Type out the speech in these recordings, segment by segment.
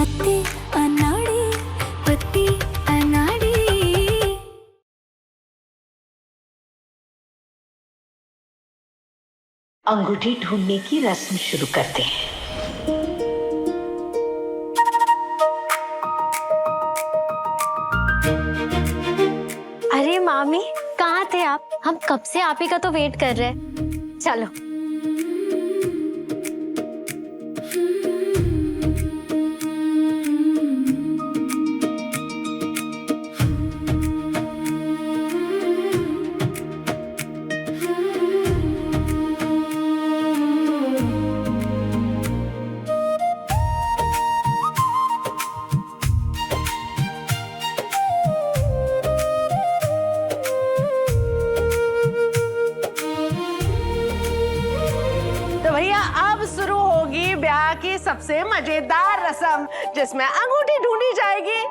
पत्ती अनाड़ी, पत्ती अनाड़ी। अंगूठी ढूंढने की रस्म शुरू करते हैं। अरे मामी, कहाँ थे आप? हम कब से आप ही का तो वेट कर रहे हैं। चलो। अब शुरू होगी ब्याह की सबसे मजेदार रस्म, जिसमें अंगूठी ढूंढी जाएगी।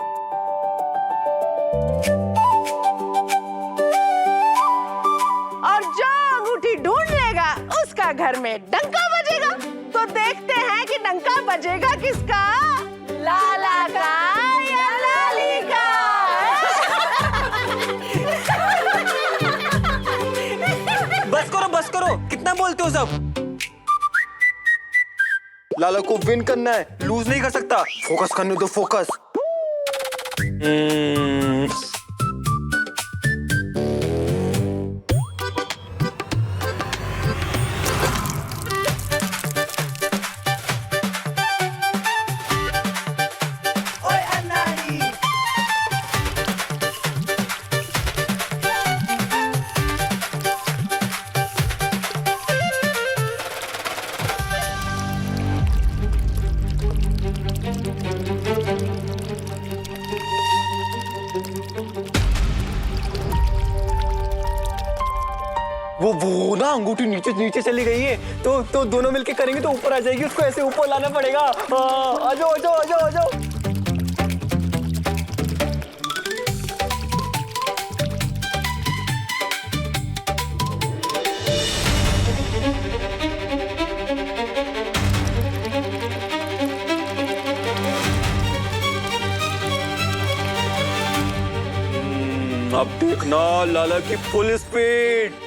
और जो अंगूठी ढूंढ लेगा उसका घर में डंका बजेगा। तो देखते हैं कि डंका बजेगा किसका, लाला का या लाली का। बस करो, कितना बोलते हो सब। लाला को विन करना है, लूज नहीं कर सकता। फोकस करने दो, फोकस। वो ना अंगूठी नीचे चली गई है, तो दोनों मिलके करेंगे तो ऊपर आ जाएगी। उसको ऐसे ऊपर लाना पड़ेगा। आ जाओ। अब देखना लाला की फुल स्पीड।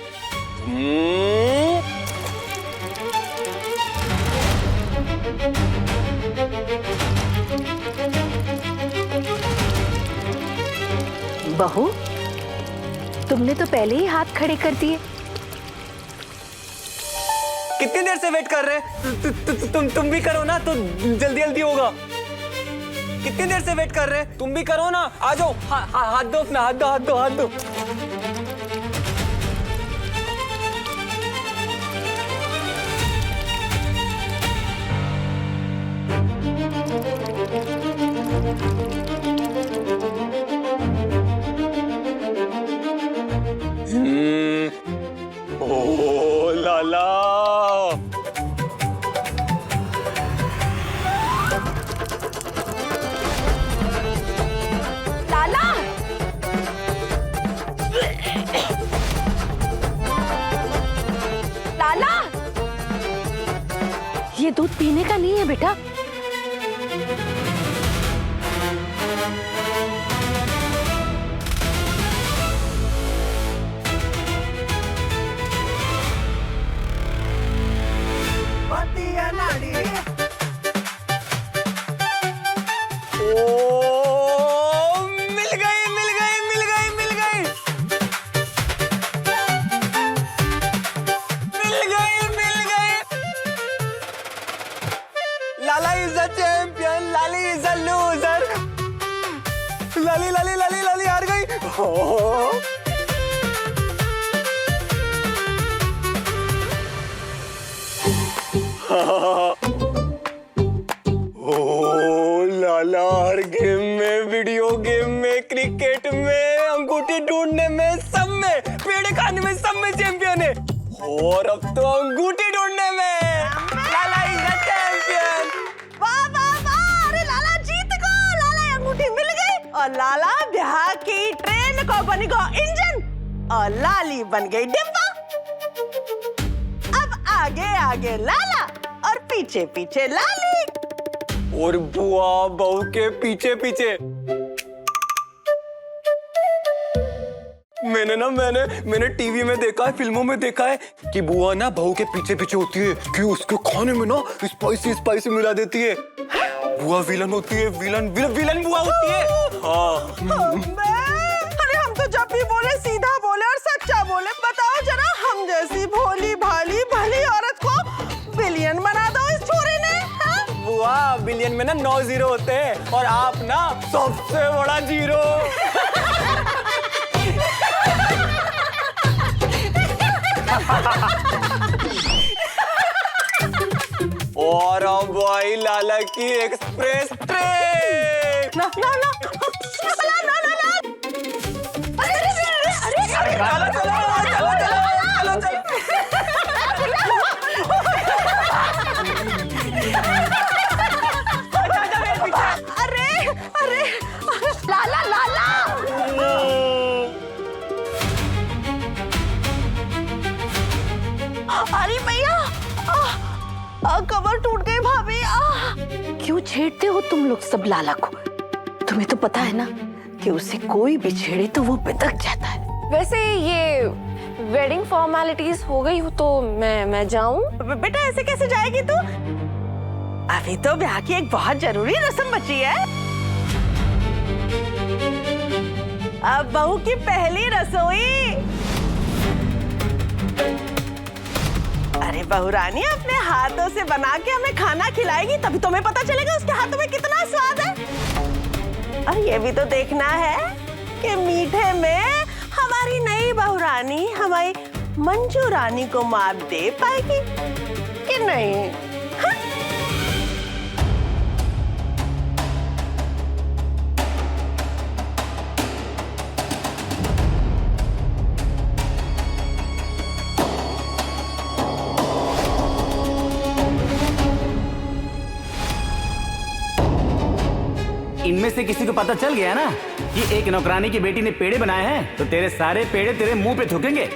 बहू, तुमने तो पहले ही हाथ खड़े कर दिए। कितनी देर से वेट कर रहे? तुम भी करो ना, तो जल्दी होगा। कितनी देर से वेट कर रहे? तुम भी करो ना, आ जाओ। हाथ दो अपना, हाथ दो। ओ लाला, लाला, ये दूध पीने का नहीं है बेटा। Lala is the champion, Lali is the loser. Lali हार गई। ओ लाला, हर गेम में, वीडियो गेम में, क्रिकेट में, अंगूठी ढूंढने में, सब में, पेड़ खाने में, सब में चैंपियन है। और अब तो अंगूठी ढूंढने में लाला इज द चैंपियन। वाह, अरे लाला जीत गो। लाला अंगूठी मिल गई और लाला ब्याह की ट्रेन को बन गो इंजन और लाली बन गई डिब्बा। अब आगे लाला और पीछे लाली। और बुआ बहू के पीछे पीछे। मैंने टीवी में देखा है, फिल्मों में देखा है कि बुआ ना बहू के पीछे पीछे होती है कि उसके खाने में ना स्पाइसी मिला देती है। बुआ विलन होती है, विलन बुआ होती है। हाँ। अरे हम तो जब भी बोले सीधा बोले और सच्चा बोले। बताओ जरा, हम जैसी भोली भाली भली औरत को विलियन बना दो इस छोरे ने। हाँ? बुआ बिलियन में ना 9 जीरो होते हैं और आप ना सबसे बड़ा जीरो। और अब भाई लाला की एक्सप्रेस ट्रेन। ना ना ना अरे लाला लाला। अरे भैया, कमर टूट गई भाभी। क्यों छेड़ते हो तुम लोग सब लाला को? तुम्हें तो पता है ना कि उसे कोई भी छेड़े तो वो बिदक जाता है। वैसे ये वेडिंग फॉर्मेलिटीज हो गई हो तो मैं जाऊं? बेटा ऐसे कैसे जाएगी तू? अभी तो ब्याह की एक बहुत जरूरी रस्म बची है। अब बहू की पहली रसोई। अरे बहू रानी अपने हाथों से बना के हमें खाना खिलाएगी, तभी तुम्हें पता चलेगा उसके हाथों में कितना स्वाद है। और ये भी तो देखना है कि मीठे में हमारी नई बहू रानी हमारी मंजू रानी को मात दे पाएगी कि नहीं। हाँ? इनमें से किसी को पता चल गया ना कि एक नौकरानी की बेटी ने पेड़े बनाए हैं, तो तेरे सारे पेड़े तेरे मुंह पे थूकेंगे।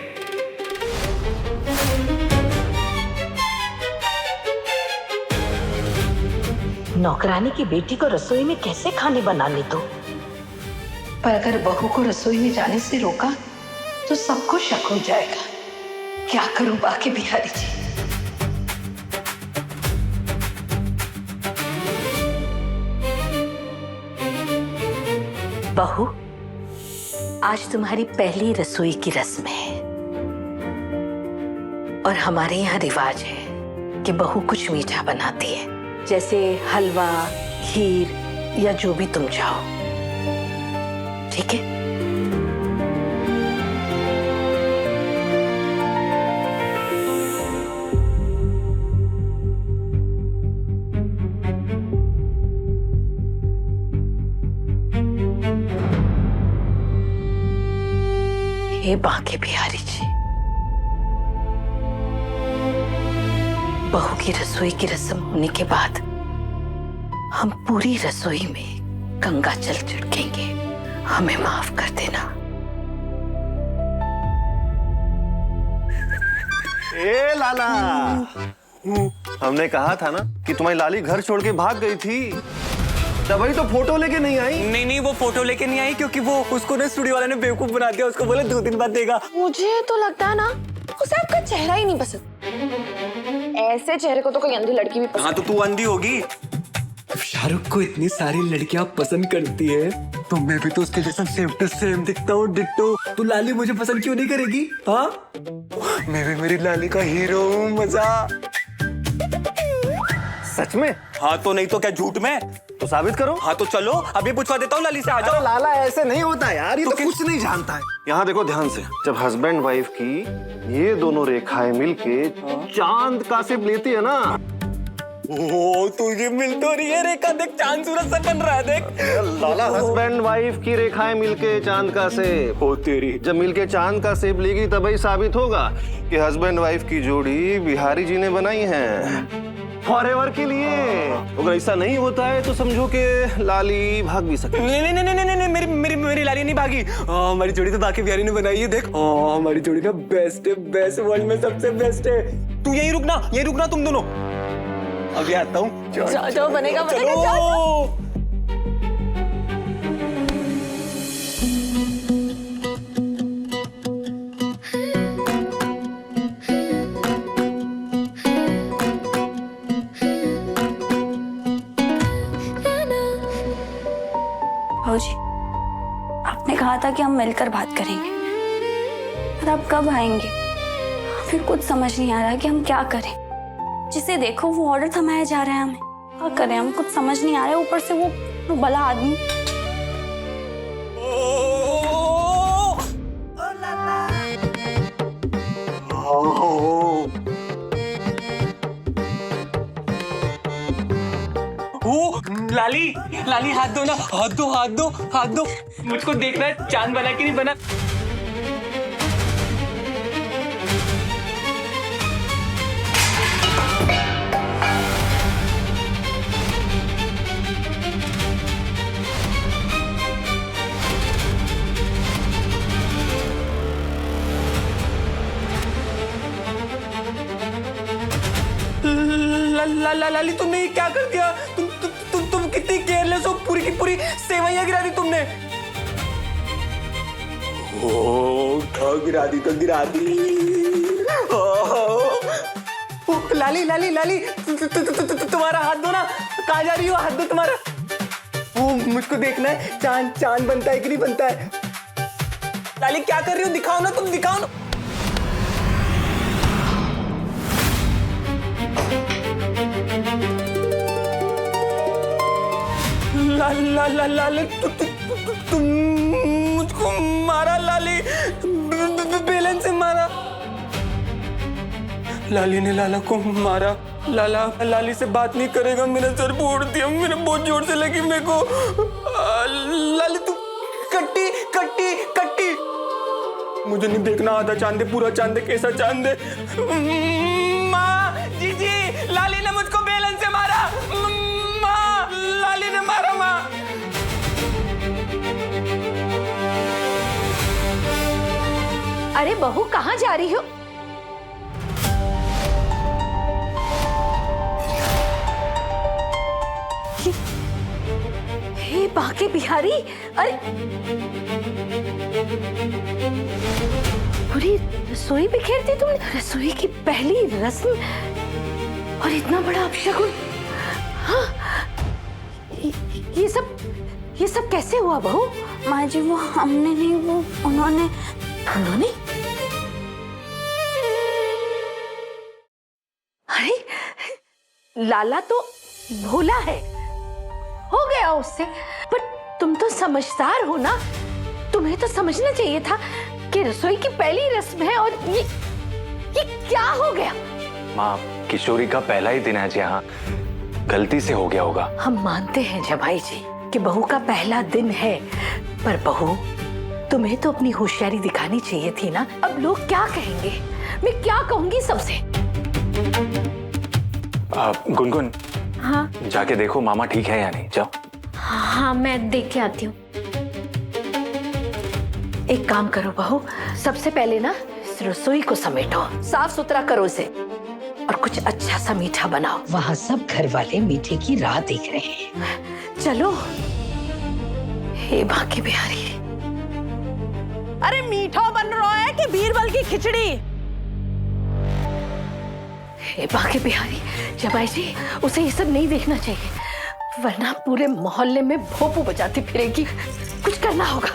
नौकरानी की बेटी को रसोई में कैसे खाने बनाने दो? पर अगर बहू को रसोई में जाने से रोका तो सबको शक हो जाएगा। क्या करूं बाकी बिहारी जी? बहू, आज तुम्हारी पहली रसोई की रस्म है और हमारे यहाँ रिवाज है कि बहू कुछ मीठा बनाती है, जैसे हलवा, खीर या जो भी तुम चाहो। ठीक है? हे बांके बिहारी जी, बहू की रसोई की रस्म होने के बाद हम पूरी रसोई में गंगा जल छिड़केंगे। हमें माफ कर देना। ए लाला, हमने कहा था ना कि तुम्हारी लाली घर छोड़ के भाग गई थी, तब वही तो फोटो लेके नहीं आई। नहीं वो फोटो लेके नहीं आई क्योंकि वो उसको ना स्टूडियो वाले ने बेवकूफ बना दिया। उसको बोले 2 दिन बाद देगा। मुझे तो लगता है ना उसे आपका चेहरा ही नहीं पसंद। ऐसे चेहरे को तो कोई अंधी लड़की भी पसंद। हाँ तो तू अंधी होगी। शाहरुख को इतनी सारी लड़कियां पसंद करती है तो मैं भी तो उसके जैसा सेम टू सेम दिखता हूँ, डिट्टो। तो लाली मुझे पसंद क्यों नहीं करेगी? हाँ, मैं भी मेरी लाली का हीरो हूँ। मजा। सच में? हाँ तो नहीं तो क्या झूठ में? तो साबित करो। हाँ तो चलो अभी पूछवा देता हूँ लाली से। आ जाओ। लाला ऐसे नहीं होता यार, ये तो कुछ नहीं जानता है। यहाँ देखो ध्यान से, जब हस्बैंड वाइफ की ये दोनों रेखाएं मिलके चांद का शेप लेती है ना। ओ तुझे मिल तो रही है रेखा, देख चांद सूरज सा बन रहा है। देख लाला, हस्बैंड वाइफ की रेखाएं मिलके चांद का शेप। ओ तेरी, जब मिलके चांद का शेप लेगी तभी साबित होगा कि हस्बैंड वाइफ की जोड़ी बिहारी जी ने बनाई है फॉरएवर के लिए। अगर ऐसा नहीं होता है तो समझो कि लाली भाग भी सकती है। नहीं, मेरी लाली नहीं भागी। हमारी जोड़ी तो बाकी बिहारी ने बनाई है। देख हमारी जोड़ी ना बेस्ट है, बेस्ट, वर्ल्ड में सबसे बेस्ट है। तू यहीं रुकना तुम दोनों। अभी आता हूँ। जाओ जाओ, बनेगा बनेगा, चलो। जाओ। भाऊजी, आपने कहा था कि हम मिलकर बात करेंगे, पर अब कब आएंगे? फिर कुछ समझ नहीं आ रहा कि हम क्या करें। जिसे देखो वो ऑर्डर थमाया जा रहा है, हमें क्या करें? हम कुछ समझ नहीं आ रहा है। ऊपर से वो भला आदमी। ओ लाली, लाली हाथ दो ना, हाथ दो, हाथ दो, हाथ दो। मुझको देखना है चांद बना कि नहीं बना। लाली तुमने ये क्या कर दिया? तुम कितनी केयरलेस हो, पूरी की पूरी सेवइयां गिरा दी तुमने। ओ गिरा दी तो गिरा दी। लाली लाली लाली तुम्हारा हाथ दो ना, कहाँ जा रही हो? हाथ दो तुम्हारा। वो मुझको देखना है चांद बनता है कि नहीं बनता है। लाली क्या कर रही हो? दिखाओ ना, तुम दिखाओ ना। लाली तुम मुझको मारा लाली, बेलन से मारा। लाली ने लाला को मारा। लाला लाली से बात नहीं करेगा, मेरा सर फोड़ दिया, मेरे बहुत जोर से लगी मेरे को। लाली तू कट्टी कट्टी कट्टी। मुझे नहीं देखना आधा चांद है, पूरा चांद है, कैसा चांद है। माँ जी लाली ने मुझको बेलन से मारा। माँ लाली ने मारा। माँ अरे बहू, कहाँ जा रही हो? हे बाके बिहारी, अरे पूरी रसोई बिखेर दी तुमने। रसोई की पहली रस्म और इतना बड़ा अपशगुन। हाँ, ये सब कैसे हुआ बहू? माँ जी, वो हमने नहीं, वो उन्होंने। अरे लाला तो भोला है, हो गया उससे। पर तुम तो समझदार हो ना, तुम्हें तो समझना चाहिए था कि रसोई की पहली रस्म है और ये क्या हो गया? माँ, किशोरी का पहला ही दिन है जी, हाँ गलती से हो गया होगा। हम मानते हैं जमाई जी कि बहू का पहला दिन है, पर बहू तुम्हें तो अपनी होशियारी दिखानी चाहिए थी ना। अब लोग क्या कहेंगे? मैं क्या कहूंगी सबसे? गुनगुन, हाँ जाके देखो मामा ठीक है या नहीं, जाओ। हाँ, मैं देख के आती हूँ। एक काम करो बहू, सबसे पहले ना इस रसोई को समेटो, साफ सुथरा करो उसे, और कुछ अच्छा सा मीठा बनाओ। वहाँ सब घर वाले मीठे की राह देख रहे हैं। चलो। हे बाकी बिहारी। अरे मीठा बन रहा है कि बीरबल की खिचड़ी? हे बाकी बिहारी, जमाई जी उसे ये सब नहीं देखना चाहिए, वरना पूरे मोहल्ले में भोपू बजाती फिरेगी। कुछ करना होगा।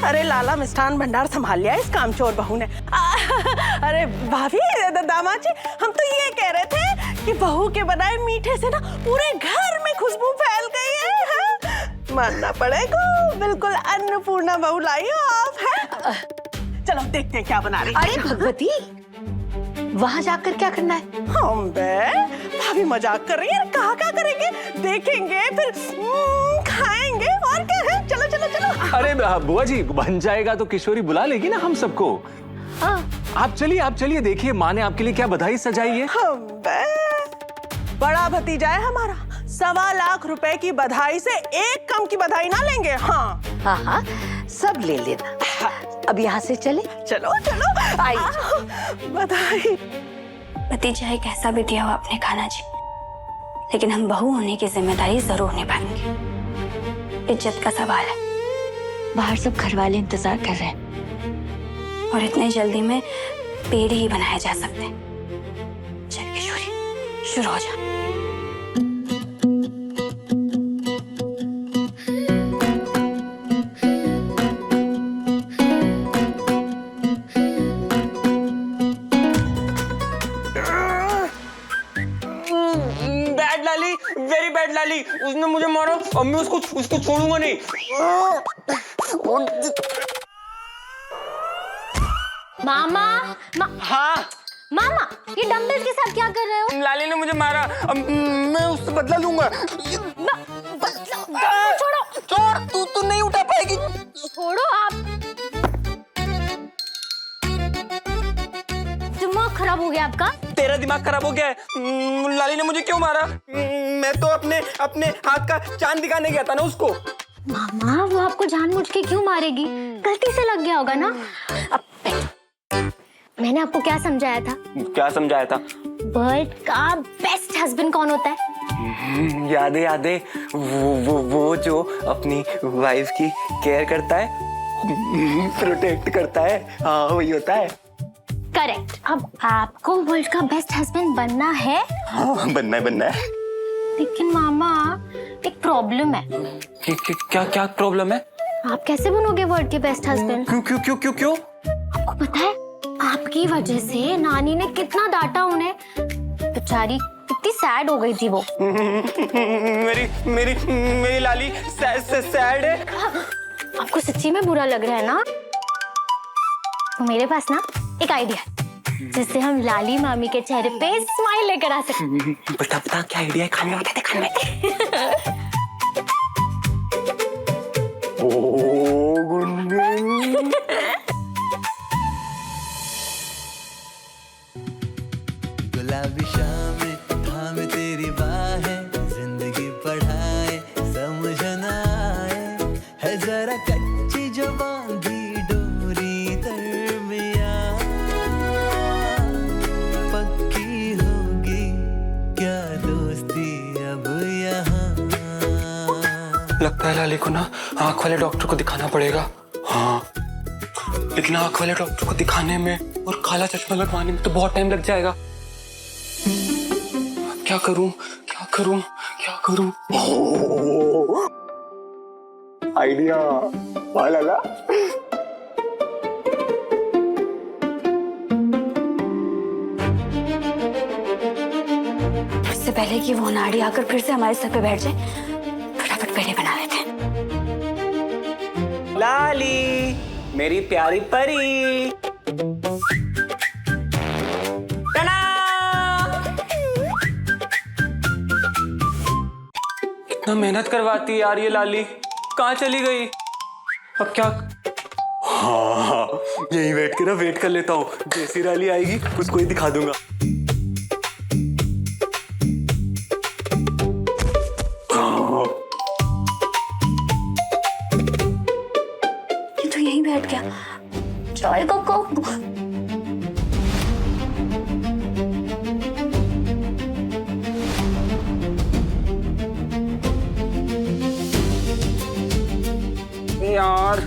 अरे लाला मिष्ठान भंडार संभाल लिया इस कामचोर बहू ने। अरे भाभी, दामाद जी, हम तो ये कह रहे थे कि बहू के बनाए मीठे से ना पूरे घर में खुशबू फैल गई है। मानना पड़ेगा, बिल्कुल अन्नपूर्णा बहू लाई हो आप, है? चलो देखते हैं क्या बना रही है। अरे भगवती, वहाँ जाकर क्या करना है? हम बे भाभी मजाक कर रही है, कहाँ क्या करेंगे, देखेंगे फिर खाएंगे, और क्या है। चलो चलो चलो। अरे बुआ जी, बन जाएगा तो किशोरी बुला लेगी ना हम सबको। हाँ। आप चलिए देखिए माँ ने आपके लिए क्या बधाई सजाई है। हम बे बड़ा भतीजा है हमारा, 1.25 लाख रुपए की बधाई से एक कम की बधाई ना लेंगे। हाँ हाँ हाँ, सब ले लेना। अब यहाँ से चले। चलो चलो, आई। बधाई। भतीजा एक ऐसा भी दिया हो आपने खाना जी, लेकिन हम बहू होने की जिम्मेदारी जरूर निभाएंगे। इज्जत का सवाल है। बाहर सब घर वाले इंतजार कर रहे हैं और इतने जल्दी में पेड़ ही बनाए जा सकते हैं। चल किशोरी, शुरू हो जा। बैड लाली, वेरी बैड लाली। उसने मुझे मारा, अब मैं उसको छोड़ूंगा नहीं। मामा हाँ मामा, ये डंबल्स के साथ क्या कर रहे हो? लाली ने मुझे मारा, अब मैं उससे बदला लूंगा। छोड़ो छोड़, तू नहीं उठा पाएगी। छोड़ो आप। दिमाग खराब हो गया आपका? तेरा दिमाग खराब हो गया है। लाली ने मुझे क्यों मारा? मैं तो अपने हाथ का चांद दिखाने गया था ना उसको। मामा, वो आपको जानबूझ के क्यों मारेगी? गलती से लग गया होगा ना। अब मैंने आपको क्या समझाया था? क्या समझाया था? वर्ल्ड का बेस्ट हस्बैंड कौन होता है? याद है वो जो अपनी वाइफ की केयर करता है, प्रोटेक्ट करता है। हाँ, वही होता है। करेक्ट। अब आपको वर्ल्ड का बेस्ट हस्बैंड बनना है? हाँ, बनना है। लेकिन मामा, एक प्रॉब्लम है। क्या प्रॉब्लम है? आप कैसे बनोगे वर्ल्ड के बेस्ट हस्बैंड? क्यों? आपको पता है, आपकी वजह से नानी ने कितना डांटा उन्हें। बेचारी कितनी सैड हो गई थी वो। मेरी लाली सैड है। आपको सच्ची में बुरा लग रहा है ना? तो मेरे पास ना एक आइडिया है, जिससे हम लाली मामी के चेहरे पे स्माइल लेकर आ सकते। बता क्या आइडिया है? खाने में। गुलाबी शामें थाम तेरी बाहें, जिंदगी पढ़ाए समझना आए, है जरा कच्ची जो बांधी डोरी दरमिया, पक्की होगी क्या दोस्ती अब यहाँ। लगता है लाली को ना आँख वाले डॉक्टर को दिखाना पड़ेगा। हाँ, लेकिन आँख वाले डॉक्टर को दिखाने में और काला चश्मा लगवाने में तो बहुत टाइम लग जाएगा। क्या करूं? आइडिया वाला। इससे पहले कि वो नाड़ी आकर फिर से हमारे सर पे बैठ जाए, फटाफट पेड़े बना लेते हैं। लाली, मेरी प्यारी परी। इतना मेहनत करवाती है यार ये लाली, कहाँ चली गई? अब क्या? हाँ, यही वेट कर लेता हूँ। जैसी लाली आएगी उसको ही दिखा दूंगा। ये तो यहीं बैठ गया। चाय का कप। यार,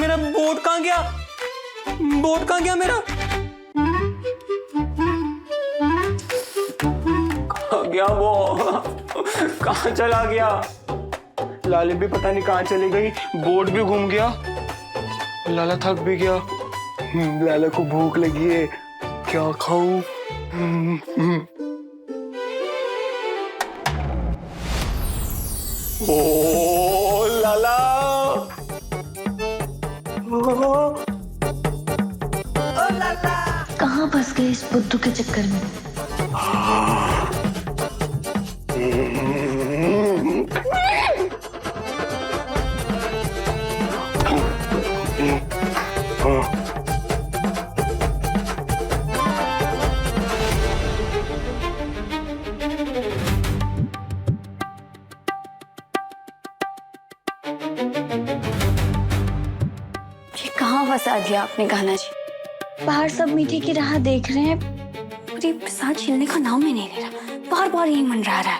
मेरा बोट कहाँ गया मेरा? कहाँ गया वो? कहाँ चला गया? लाली भी पता नहीं कहाँ चली गई, बोट भी घूम गया, लाला थक भी गया। लाला को भूख लगी है, क्या खाऊं? ओ लाला, कहाँ फंस गए इस बुद्धू के चक्कर में? ये कहाँ फंसा दिया आपने गाना जी? बाहर सब मीठे की राह देख रहे हैं, पर ये प्रसाद छीलने का नाम ही नहीं ले रहा। बार बार यही मंडरा रहा है।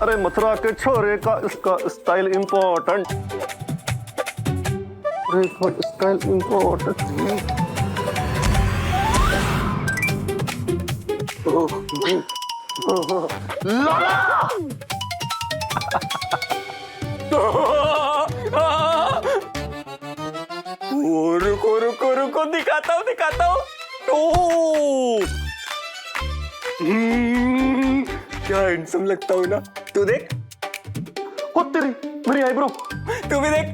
अरे मथुरा के छोरे का इसका स्टाइल इम्पोर्टेंट, स्टाइल इम्पोर्टेंट। रुको रुको रुको, दिखाता हूँ। क्या हैंडसम लगता हूँ ना। तू देख, ओ तेरी मेरी आईब्रो। तू भी देख।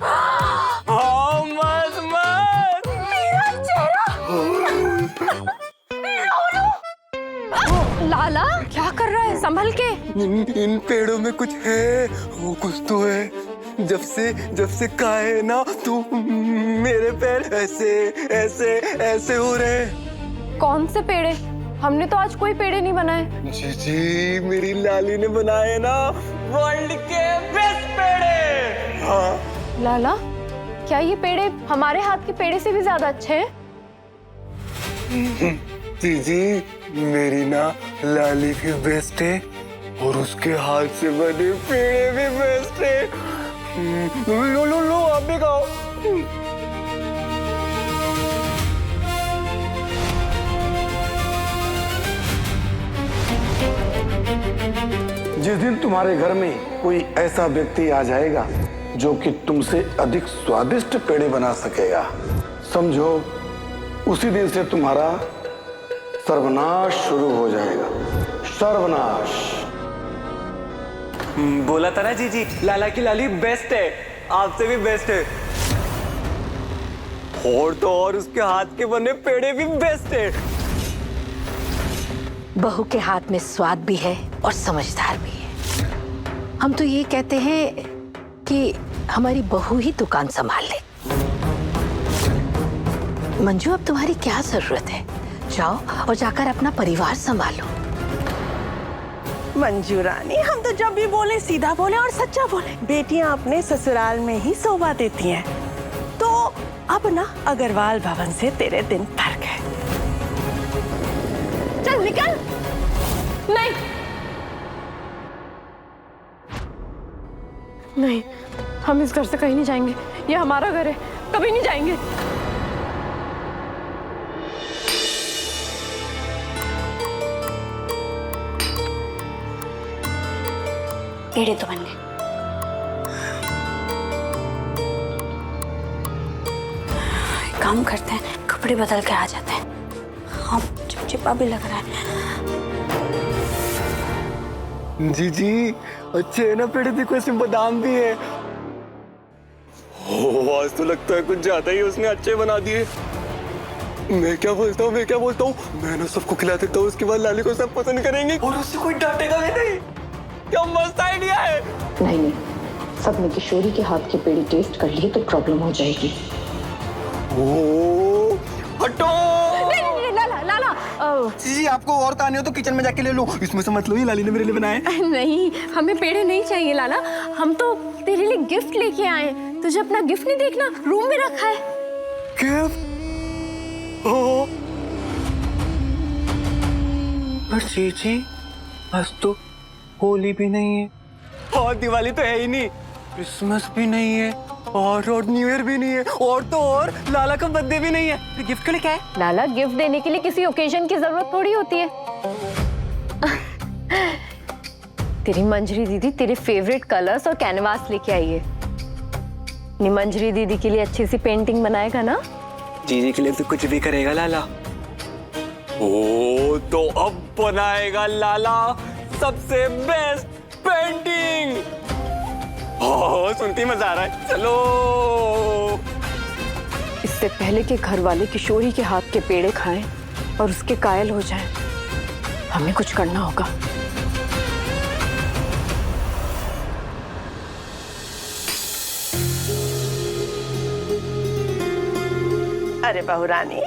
हाँ, मस्त मस्त। मेरा चेहरा। लाला क्या कर रहा है? संभल के। इन पेड़ों में कुछ है, वो कुछ तो है। जब से कहा है ना, तू मेरे पैर ऐसे ऐसे ऐसे हो रहे हैं। कौन से पेड़े? हमने तो आज कोई पेड़े नहीं बनाए। जी, मेरी लाली ने बनाए ना वर्ल्ड के बेस्ट पेड़े। हाँ लाला, क्या ये पेड़े हमारे हाथ के पेड़े से भी ज्यादा अच्छे हैं? जी, मेरी ना लाली भी बेस्ट है और उसके हाथ से बने पेड़े भी बेस्ट है। लो आप भी खाओ। जिस दिन तुम्हारे घर में कोई ऐसा व्यक्ति आ जाएगा जो कि तुमसे अधिक स्वादिष्ट पेड़े बना सकेगा, समझो उसी दिन से तुम्हारा सर्वनाश शुरू हो जाएगा। सर्वनाश। बोला था ना जी, लाला की लाली बेस्ट है, आपसे भी बेस्ट है। और तो और उसके हाथ के बने पेड़े भी बेस्ट है। बहू के हाथ में स्वाद भी है और समझदार भी है। हम तो ये कहते हैं कि हमारी बहू ही दुकान संभाल ले। मंजू, अब तुम्हारी क्या जरूरत है? जाओ और जाकर अपना परिवार संभालो। मंजू रानी, हम तो जब भी बोले सीधा बोले और सच्चा बोले। बेटियां अपने ससुराल में ही शोभा देती हैं। तो अब ना अग्रवाल भवन से तेरे दिन भर गए। चल निकल। नहीं नहीं, हम इस घर से कहीं नहीं जाएंगे। ये हमारा घर है, कभी नहीं जाएंगे। पेड़े तो बन गए। काम करते हैं, कपड़े बदल के आ जाते हैं। हाँ, चिपचिपा भी लग रहा है। जी, अच्छे है ना पेड़े, देखो इसमें बादाम भी है। आज तो लगता है कुछ ज्यादा ही उसने अच्छे बना दिए। मैं क्या बोलता हूँ, मैं ना सबको खिला देता हूँ, उसके बाद लाली को सब पसंद करेंगे और उससे कोई डांटेगा भी नहीं। क्या मस्त आइडिया है। नहीं, सबने किशोरी के हाथ के पेड़े टेस्ट कर लिए तो प्रॉब्लम हो जाएगी। ओ, हटो। नहीं, लाला। जी, आपको और खाने हो तो किचन में जाके ले लो, इसमें से मत लो, ये लाली ने मेरे लिए बनाए। नहीं, हमें पेड़े नहीं चाहिए लाला। हम तो तेरे लिए गिफ्ट लेके आए। तुझे अपना गिफ्ट नहीं देखना, रूम में रखा है। गिफ्ट? जी, आज तो होली भी नहीं है और दिवाली तो है ही नहीं, क्रिसमस भी नहीं है और न्यू ईयर भी नहीं है और तो और लाला का बर्थडे भी नहीं है। फिर गिफ्ट के लिए क्या है? लाला, गिफ्ट देने के लिए किसी ओकेजन की जरूरत थोड़ी होती है। तेरी मंजरी दीदी तेरे फेवरेट कलर्स और कैनवास लेके आई है। मंजरी दीदी के लिए अच्छी सी पेंटिंग बनाएगा ना? जीजी के लिए तो कुछ भी करेगा लाला। ओ, तो अब बनाएगा लाला सबसे बेस्ट पेंटिंग। सुनती मजा आ रहा है। चलो। इससे पहले कि घर वाले किशोरी के हाथ के पेड़े खाएं और उसके कायल हो जाएं, हमें कुछ करना होगा। अरे बहू रानी,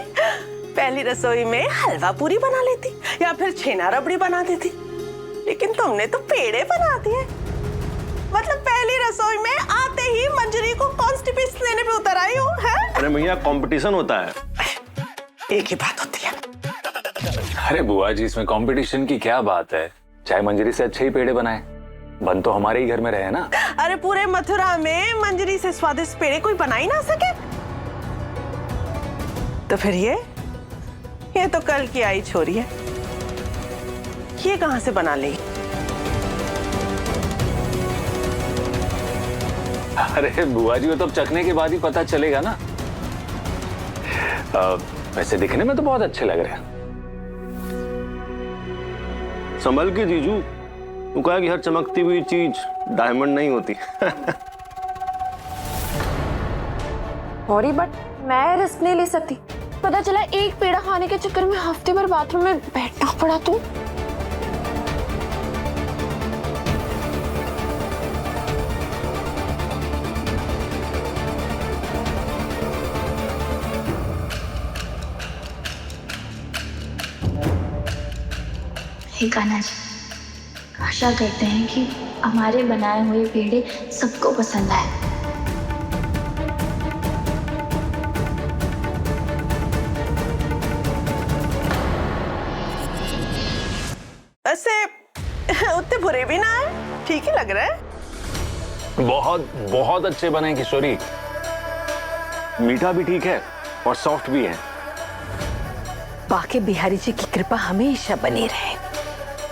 पहली रसोई में हलवा पूरी बना लेती या फिर छेना रबड़ी बना देती, लेकिन तुमने तो पेड़े बना दिए। मतलब पहली रसोई में आते ही मंजरी को कॉन्स्टिपेशन देने पे उतर आई हो, है? अरे भैया कंपटीशन होता है। एक ही बात होती है। अरे बुआ जी, इसमें कंपटीशन की क्या बात है? चाहे मंजरी से अच्छे ही पेड़े बनाए, बन तो हमारे ही घर में रहे ना। अरे पूरे मथुरा में मंजरी से स्वादिष्ट पेड़े कोई बना ही ना सके, तो फिर ये तो कल की आई छोरी है, ये कहां से बना ली? अरे बुआ जी, वो तो चखने के बाद ही पता चलेगा ना। वैसे दिखने में तो बहुत अच्छे लग रहे हैं। संभल के जीजू, तू कहा कि हर चमकती हुई चीज डायमंड नहीं होती। सॉरी बट मैं रिस्क नहीं ले सकती। पता चला एक पेड़ा खाने के चक्कर में हफ्ते भर बाथरूम में बैठना पड़ा तो। हे कान्हा जी, आशा करते हैं कि हमारे बनाए हुए पेड़े सबको पसंद आए। वैसे उतने बुरे भी ना है, ठीक ही लग रहा है। बहुत बहुत अच्छे बने किशोरी, मीठा भी ठीक है और सॉफ्ट भी है। बाकी बिहारी जी की कृपा हमेशा बनी रहे।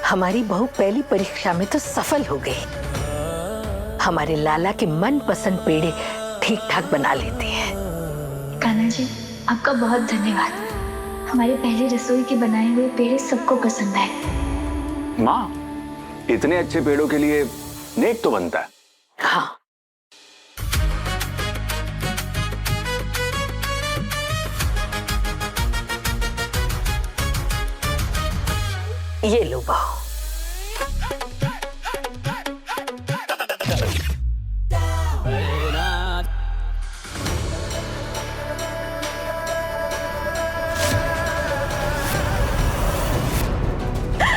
हमारी बहू पहली परीक्षा में तो सफल हो गई। हमारे लाला के मनपसंद पेड़े ठीक ठाक बना लेते हैं। कान्हा जी, आपका बहुत धन्यवाद। हमारे पहली रसोई के बनाए हुए पेड़े सबको पसंद आए। माँ, इतने अच्छे पेड़ों के लिए नेक तो बनता है। हाँ, ये लो बहू।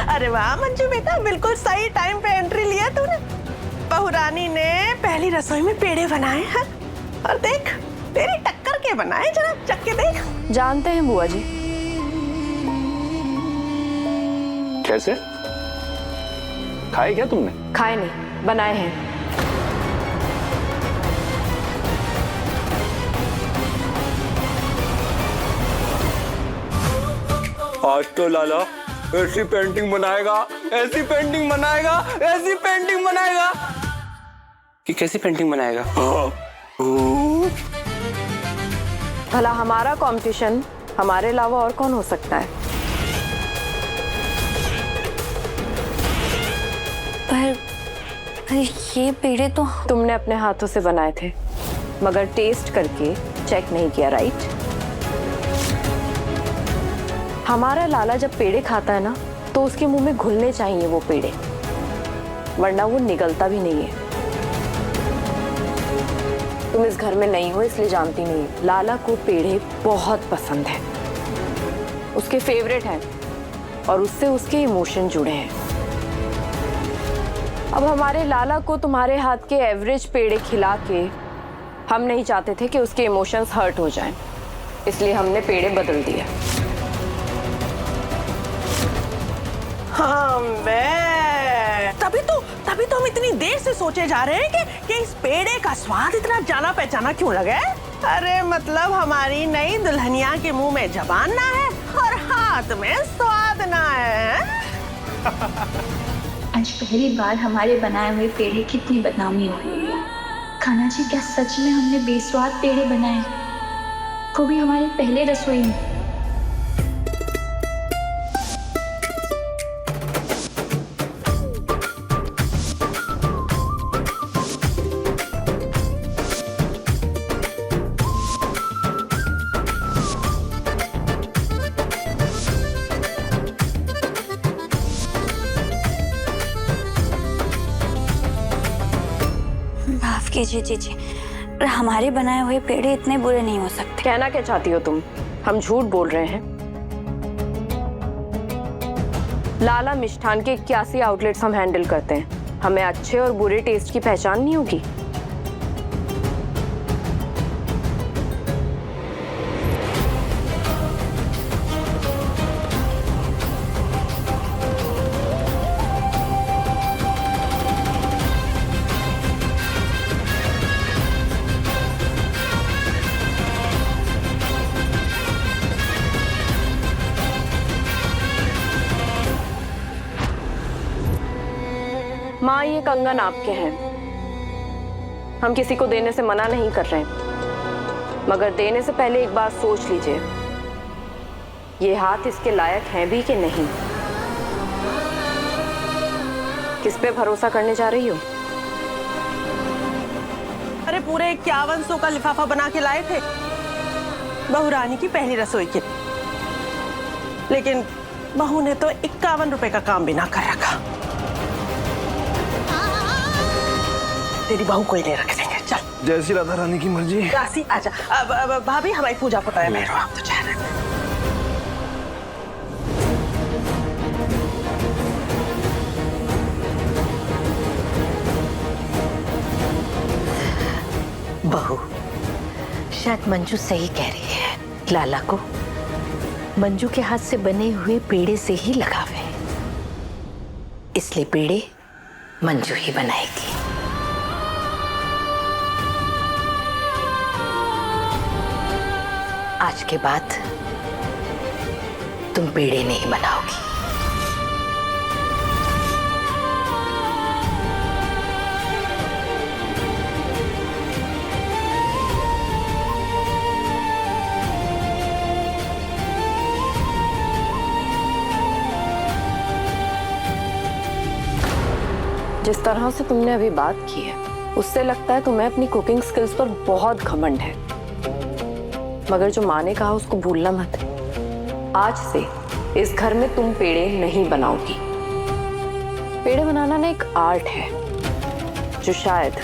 अरे वाह मंजू बेटा, बिल्कुल सही टाइम पे एंट्री लिया तूने। बहू रानी ने पहली रसोई में पेड़े बनाए हैं, और देख तेरी टक्कर के बनाए, जरा चख के देख। जानते हैं बुआ जी। कैसे खाए क्या तुमने? खाए नहीं, बनाए हैं। आज तो लाला ऐसी पेंटिंग बनाएगा, ऐसी पेंटिंग बनाएगा, ऐसी पेंटिंग बनाएगा कि कैसी पेंटिंग बनाएगा। भला हमारा कंपटीशन हमारे अलावा और कौन हो सकता है? पर ये पेड़े तो तुमने अपने हाथों से बनाए थे, मगर टेस्ट करके चेक नहीं किया, राइट? हमारा लाला जब पेड़े खाता है ना, तो उसके मुंह में घुलने चाहिए वो पेड़े, वरना वो निगलता भी नहीं है। तुम इस घर में नहीं हो इसलिए जानती नहीं। लाला को पेड़े बहुत पसंद है, उसके फेवरेट हैं, और उससे उसके इमोशन जुड़े हैं। अब हमारे लाला को तुम्हारे हाथ के एवरेज पेड़े खिला के हम नहीं चाहते थे कि उसके इमोशंस हर्ट हो जाएं, इसलिए हमने पेड़े बदल दिए। हाँ तभी तो हम इतनी देर से सोचे जा रहे हैं कि इस पेड़े का स्वाद इतना जाना पहचाना क्यों लगा है। अरे मतलब हमारी नई दुल्हनिया के मुंह में जबान ना है और हाथ में स्वाद ना है। आज पहली बार हमारे बनाए हुए पेड़े कितनी बदनामी हुई। कान्हा जी, क्या सच में हमने बेस्वाद पेड़े बनाए, वो भी हमारे पहले रसोई में? माफ कीजिए जीजी, पर हमारे बनाए हुए पेड़े इतने बुरे नहीं हो सकते। कहना क्या चाहती हो तुम? हम झूठ बोल रहे हैं? लाला मिष्ठान के 81 आउटलेट्स हम हैंडल करते हैं। हमें अच्छे और बुरे टेस्ट की पहचान नहीं होगी? माँ, ये कंगन आपके हैं। हम किसी को देने से मना नहीं कर रहे हैं, मगर देने से पहले एक बार सोच लीजिए, ये हाथ इसके लायक हैं भी कि नहीं। किस पे भरोसा करने जा रही हो? अरे पूरे 5100 का लिफाफा बना के लाए थे बहू रानी की पहली रसोई के, लेकिन बहू ने तो 51 रुपए का काम भी ना कर रखा। तेरी बहू को ही ले रख देंगे। चल। जैसी राधा रानी की मर्जी। राशि आजा। अब भाभी हमारी पूजा पुता है मेहरो, आप तो जा रहे हैं। बहू, शायद मंजू सही कह रही है। लाला को मंजू के हाथ से बने हुए पेड़े से ही लगाव है, इसलिए पेड़े मंजू ही बनाएगी। आज के बाद तुम पेड़े नहीं बनाओगी। जिस तरह से तुमने अभी बात की है, उससे लगता है तुम्हें अपनी कुकिंग स्किल्स पर बहुत घमंड है। मगर जो माँ ने कहा उसको भूलना मत। आज से इस घर में तुम पेड़े नहीं बनाओगी। पेड़े बनाना ना एक आर्ट है जो शायद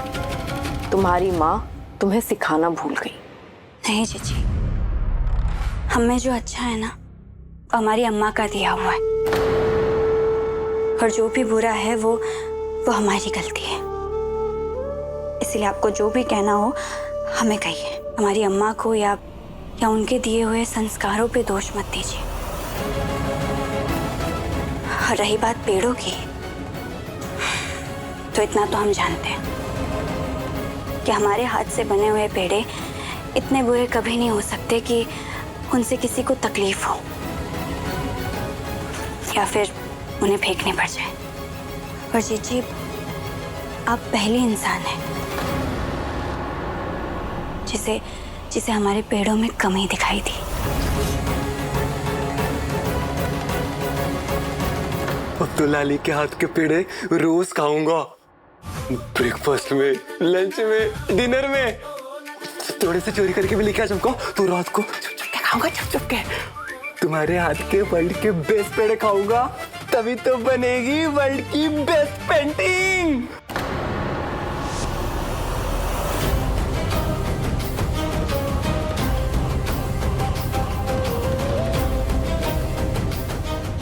तुम्हारी माँ तुम्हें सिखाना भूल गई। नहीं जीजी, हमें जो अच्छा है ना वो हमारी अम्मा का दिया हुआ है, और जो भी बुरा है वो हमारी गलती है। इसलिए आपको जो भी कहना हो हमें कहिए। हमारी अम्मा को या उनके दिए हुए संस्कारों पे दोष मत दीजिए। और रही बात पेड़ों की, तो इतना तो हम जानते हैं कि हमारे हाथ से बने हुए पेड़े इतने बुरे कभी नहीं हो सकते कि उनसे किसी को तकलीफ हो या फिर उन्हें फेंकने पड़ जाए। और जीजी, आप पहली इंसान हैं जिसे हमारे पेड़ों में कमी दिखाई दी। अब तो लाली के हाथ के पेड़े रोज खाऊंगा, ब्रेकफास्ट में, लंच में, डिनर में। थोड़े से चोरी करके भी लेके आ जाऊंगा, तो रात को चुप चुप के खाऊंगा, चुप चुप के। तुम्हारे हाथ के वर्ल्ड के बेस्ट पेड़े खाऊंगा, तभी तो बनेगी वर्ल्ड की बेस्ट पेंटिंग।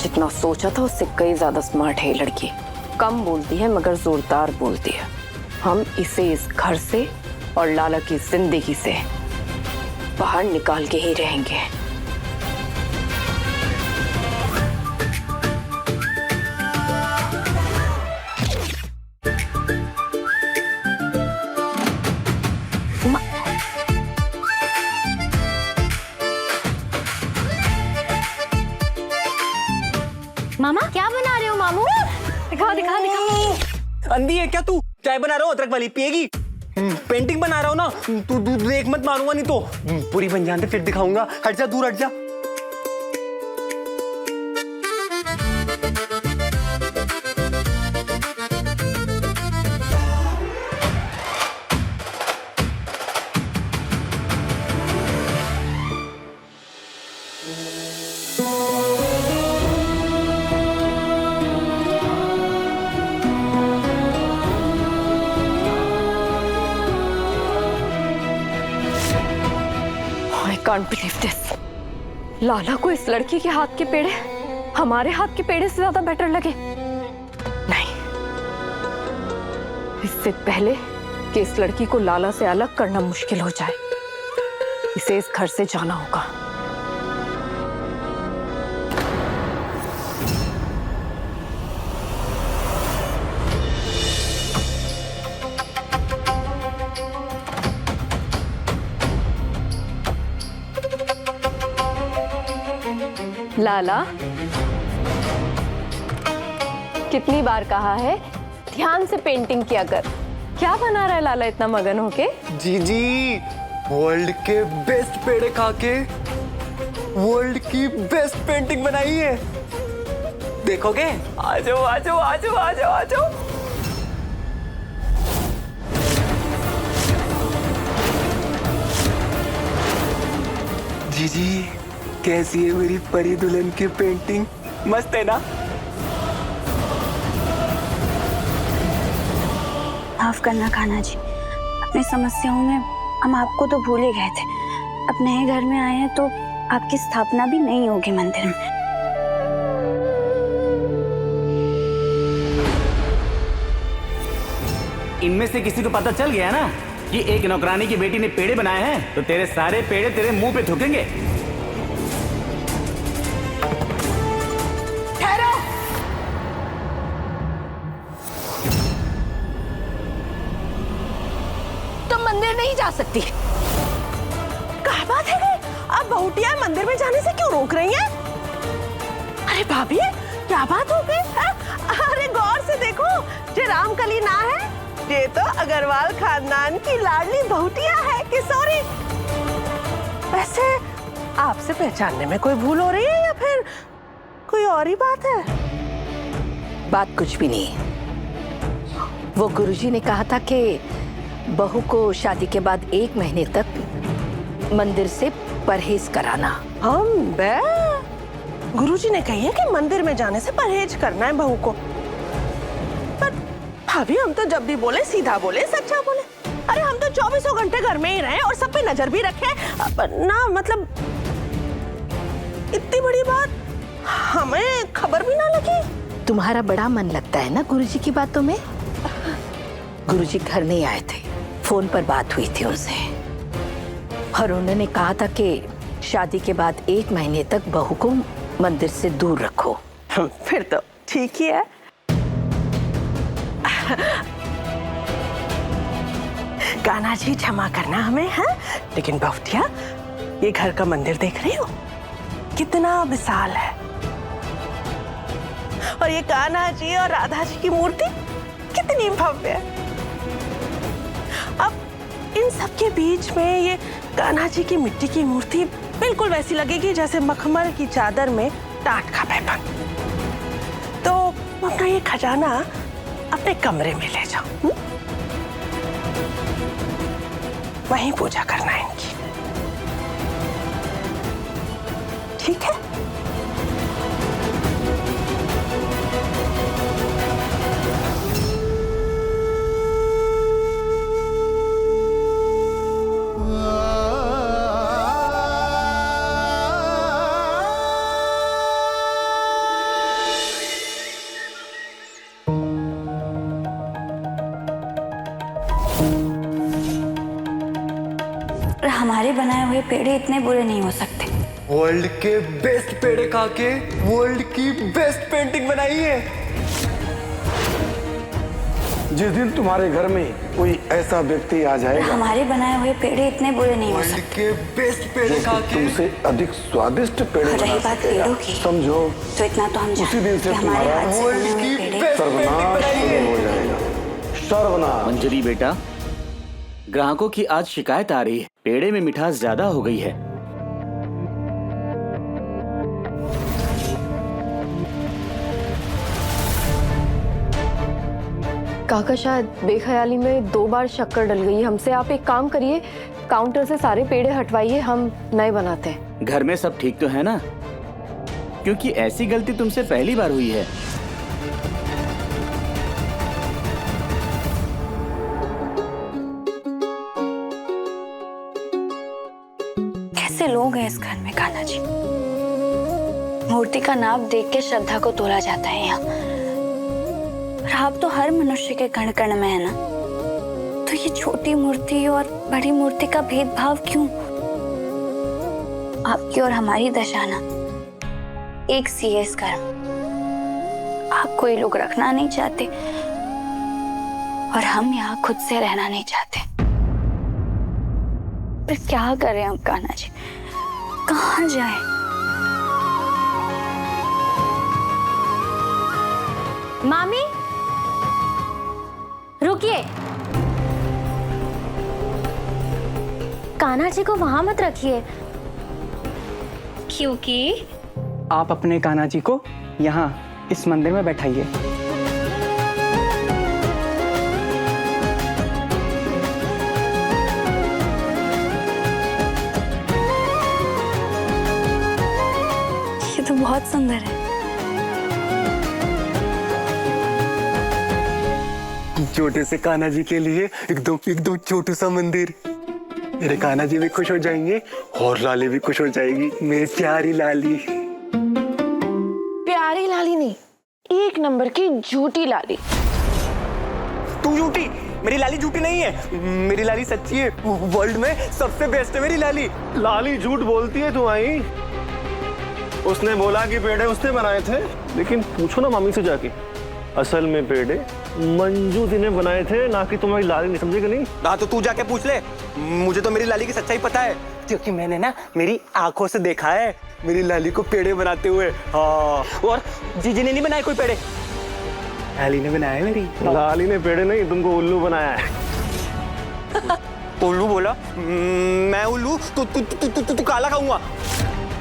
जितना सोचा था उससे कई ज्यादा स्मार्ट है ये लड़की। कम बोलती है मगर जोरदार बोलती है। हम इसे इस घर से और लाला की जिंदगी से बाहर निकाल के ही रहेंगे। मामा क्या बना रहे हो मामू? दिखाओ दिखाओ दिखाओ। अंधी है क्या तू? चाय बना रहा हूँ अदरक वाली, पिएगी? पेंटिंग बना रहा हूँ ना, तू देख मत, मारूंगा नहीं तो। पूरी बन जाने फिर दिखाऊंगा। हट जा, दूर हट जा। I can't believe this. लाला को इस लड़की के हाथ के पेड़े हमारे हाथ के पेड़े से ज्यादा बेटर लगे? नहीं, इससे पहले कि इस लड़की को लाला से अलग करना मुश्किल हो जाए, इसे इस घर से जाना होगा। लाला, कितनी बार कहा है ध्यान से पेंटिंग किया कर। क्या बना रहा है लाला इतना मगन होके? जी वर्ल्ड के बेस्ट पेड़े खा के वर्ल्ड की बेस्ट पेंटिंग बनाई है। देखोगे? आ जाओ आ जाओ आ जाओ आ जाओ आ जाओ। जी कैसी है मेरी परी दुल्हन की पेंटिंग? मस्त है ना? माफ करना कान्हा जी, अपनी समस्याओं में हम आपको तो भूल ही गए थे। अब नए घर में आए हैं तो आपकी स्थापना भी नहीं होगी मंदिर में। इनमें से किसी को पता चल गया ना कि एक नौकरानी की बेटी ने पेड़े बनाए हैं, तो तेरे सारे पेड़े तेरे मुंह पे थूकेंगे। मंदिर नहीं जा सकती। क्या बात है? अब बहुटिया मंदिर में जाने से क्यों रोक रही हैं? अरे भाभी, क्या बात हो गई? अरे गौर से देखो, ये रामकली ना है, ये तो अग्रवाल खानदान की लाडली बहुटिया है किशोरी। वैसे आपसे पहचानने में कोई भूल हो रही है या फिर कोई और ही बात है? बात कुछ भी नहीं। वो गुरुजी ने कहा था कि बहू को शादी के बाद 1 महीने तक मंदिर से परहेज कराना। हम बे गुरुजी ने कही है कि मंदिर में जाने से परहेज करना है बहू को। पर भाभी, हम तो जब भी बोले सीधा बोले, सच्चा बोले। अरे हम तो 24 घंटे घर में ही रहे और सब पे नजर भी रखे ना। मतलब इतनी बड़ी बात हमें खबर भी ना लगी। तुम्हारा बड़ा मन लगता है ना गुरुजी की बातों में। गुरुजी घर नहीं आए थे, फोन पर बात हुई थी उनसे और उन्होंने कहा था कि शादी के बाद 1 महीने तक बहू को मंदिर से दूर रखो। फिर तो ठीक ही है। कान्हा जी क्षमा करना हमें, है? लेकिन बहुटिया, ये घर का मंदिर देख रही हो कितना विशाल है, और ये कान्हा जी और राधा जी की मूर्ति कितनी भव्य है। अब इन सब के बीच में ये कान्हा जी की मिट्टी की मूर्ति बिल्कुल वैसी लगेगी जैसे मखमल की चादर में टाट का पैबंद। तो अपना ये खजाना अपने कमरे में ले जाओ, वहीं पूजा करना है इनकी, ठीक है? हमारे बनाए हुए पेड़े इतने बुरे नहीं हो सकते। वर्ल्ड के बेस्ट पेड़े खा के वर्ल्ड की बेस्ट पेंटिंग बनाई है। जिस दिन तुम्हारे घर में कोई ऐसा व्यक्ति आ जाएगा, हमारे बनाए हुए पेड़े इतने बुरे नहीं हो वर्ल्ड सकते। के बेस्ट पेड़े खा के तुमसे अधिक स्वादिष्ट पेड़े रही बना बात सकेगा। पेड़ों की, समझो, तो इतना तो हम उसी दिन से जानते हैं कि हमारे तुम्हारा हाथ से बने हुए पेड़े सर्वनाश शुरू हो जाएगा। सर्वनाश। मंजरी बेटा, ग्राहकों की आज शिकायत आ रही है, पेड़े में मिठास ज्यादा हो गई है। काका शायद बेख्याली में 2 बार शक्कर डल गई हमसे। आप एक काम करिए, काउंटर से सारे पेड़े हटवाइए, हम नए बनाते हैं। घर में सब ठीक तो है ना? क्योंकि ऐसी गलती तुमसे पहली बार हुई है। कैसे लोग हैं इस घर में कान्हा जी? मूर्ति का नाप देख के श्रद्धा को तोला जाता है यहाँ। पर आप तो हर मनुष्य के कण कण में है ना, तो ये छोटी मूर्ति और बड़ी मूर्ति का भेदभाव क्यों? आपकी और हमारी दशा ना एक सी है इस कर्म। आपको ये लोग रखना नहीं चाहते और हम यहाँ खुद से रहना नहीं चाहते। पर क्या करें हम कान्हा जी, कहाँ जाए? मामी रुकिए, कान्हा जी को वहां मत रखिए। क्योंकि आप अपने कान्हा जी को यहाँ इस मंदिर में बैठाइए। ये तो बहुत सुंदर है। छोटे से कान्हा जी के लिए एकदम एकदम छोटू सा मंदिर। मेरे कान्हा जी भी खुश हो जाएंगे और लाली भी खुश हो जाएगी, मेरी प्यारी लाली। प्यारी लाली नहीं, एक नंबर की झूठी लाली। तू झूठी? मेरी लाली झूठी नहीं है, मेरी लाली सच्ची है। वर्ल्ड में सबसे बेस्ट है मेरी लाली। लाली झूठ बोलती है तू आई। उसने बोला कि पेड़े उसने बनाए थे, लेकिन पूछो ना मम्मी से जाके, असल में पेड़े मंजू दी ने बनाए थे, ना कि तुम्हारी लाली ने। समझे कि नहीं? हाँ तो तू जाके पूछ ले, मुझे तो मेरी लाली की सच्चाई पता है, क्योंकि मैंने ना मेरी आंखों से देखा है मेरी लाली को पेड़े बनाते हुए। हाँ, और जीजी ने नहीं बनाए कोई पेड़े, लाली ने बनाया है मेरी। लाली ने पेड़े नहीं, तुमको उल्लू बनाया है। उल्लू बोला? मैं उल्लू? तू काला खाऊंगा।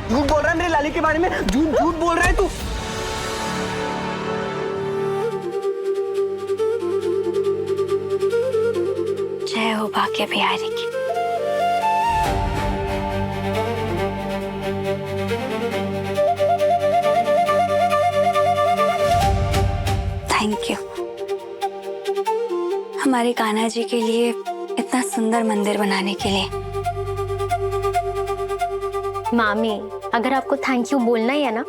झूठ बोल रहा है मेरी लाली के बारे में, झूठ झूठ बोल रहा है तू। जय हो भाग्य बिहारी की। थैंक यू हमारे कान्हा जी के लिए इतना सुंदर मंदिर बनाने के लिए। मामी, अगर आपको थैंक यू बोलना ही है ना,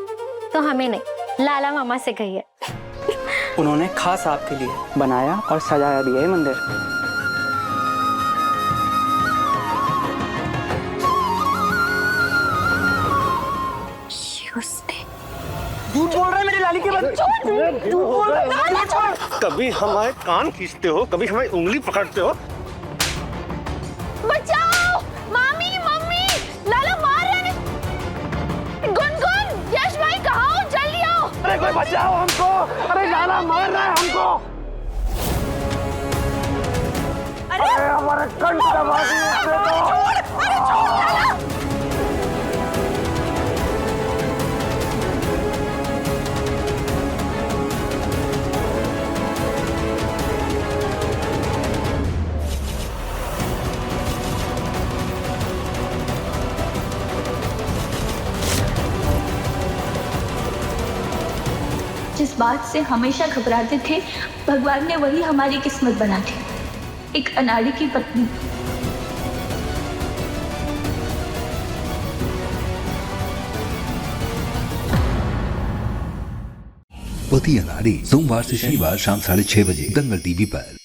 तो हमें नहीं, लाला मामा से कहिए। उन्होंने खास आपके लिए बनाया और सजाया भी है ये मंदिर। झूठ बोल रहा है मेरी लाली के बारे में। कभी हमारे कान खींचते हो, कभी हमारी उंगली पकड़ते हो। बचाओ! मामी, मम्मी, लाला मार रहे हैं। गुनगुन, यश भाई कहाँ हो? जल्दी आओ। अरे कोई बचाओ हमको! अरे लाला मार रहा है हमको! अरे हमारे कंठ दबा दिए। अरे छोड़ लाला। जिस बात से हमेशा घबराते थे, भगवान ने वही हमारी किस्मत बना दी, एक अनाड़ी की पत्नी। पति अनाड़ी, सोमवार से शनिवार शाम 6:30 बजे दंगल टीवी पर।